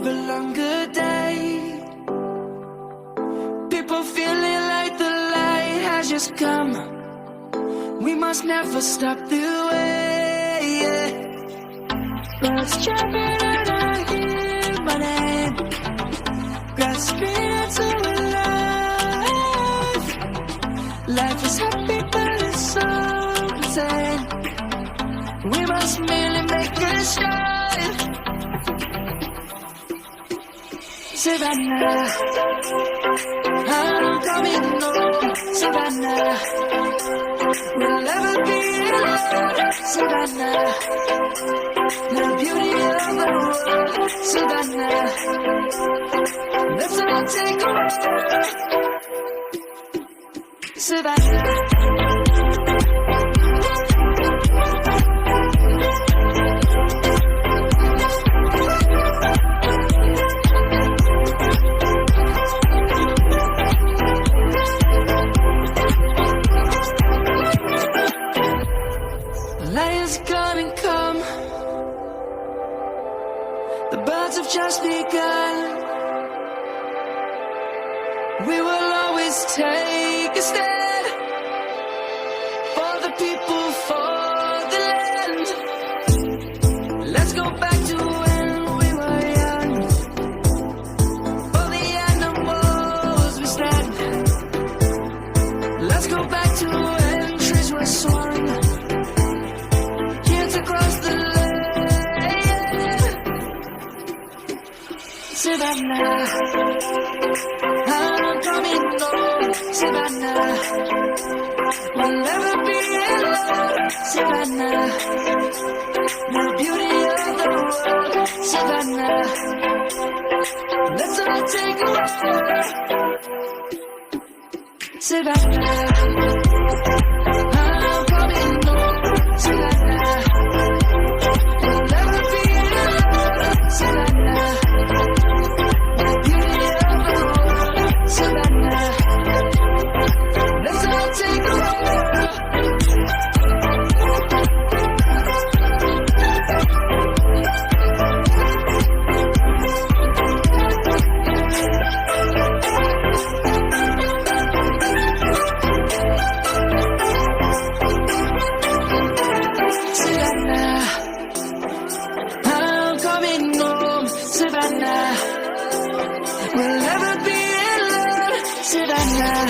a longer day. People feeling like the light has just come. We must never stop the way. Birds jumping and I hear my name, grasping into life. Life is happy but it's so insane. We must merely make a start. Savannah, I'm coming home. Savannah, we'll never be alone. Savannah, the beauty of the world. Savannah, let's all take a walk. Savannah. Lions gonna come. The birds have just begun. We will always take a stand for the people, for the land. Let's go back to when we were young. For the animals we stand. Let's go back to when trees were swung. Across the land. Savannah, I'm coming home. Savannah, we'll never be alone. Savannah, the beauty of the world. Savannah, let's all take a walk. Savannah, I'm coming home. Savannah, we'll never be alone. Savannah, the beauty of the world. Savannah, let's all take a walk. Savannah, we'll never be alone. Savannah.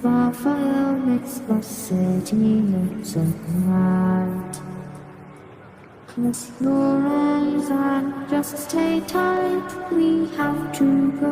Our fire makes the city look so bright. Close your eyes and just stay tight. We have to go.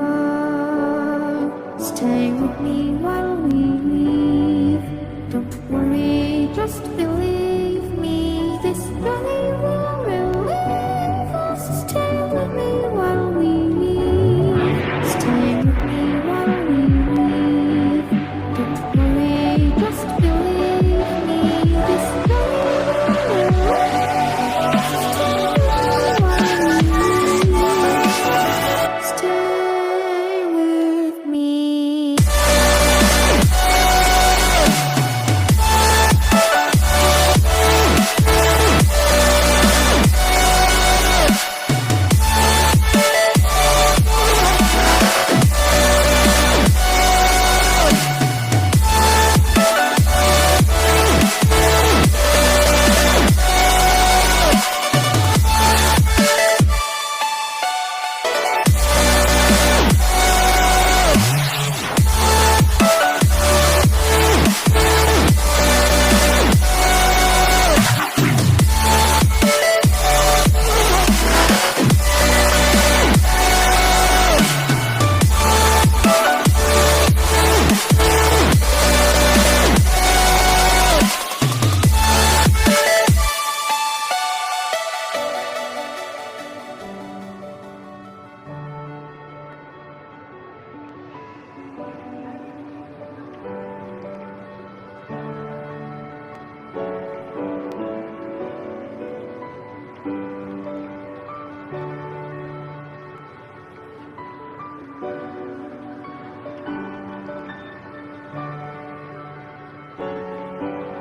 Stay with me while we leave. Don't worry, just believe me. This journey will relieve us. Stay with me while we leave. Stay with me while we leave. Don't worry, just believe me. This journey will relieve us. Stay with me.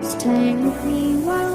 Stay with me while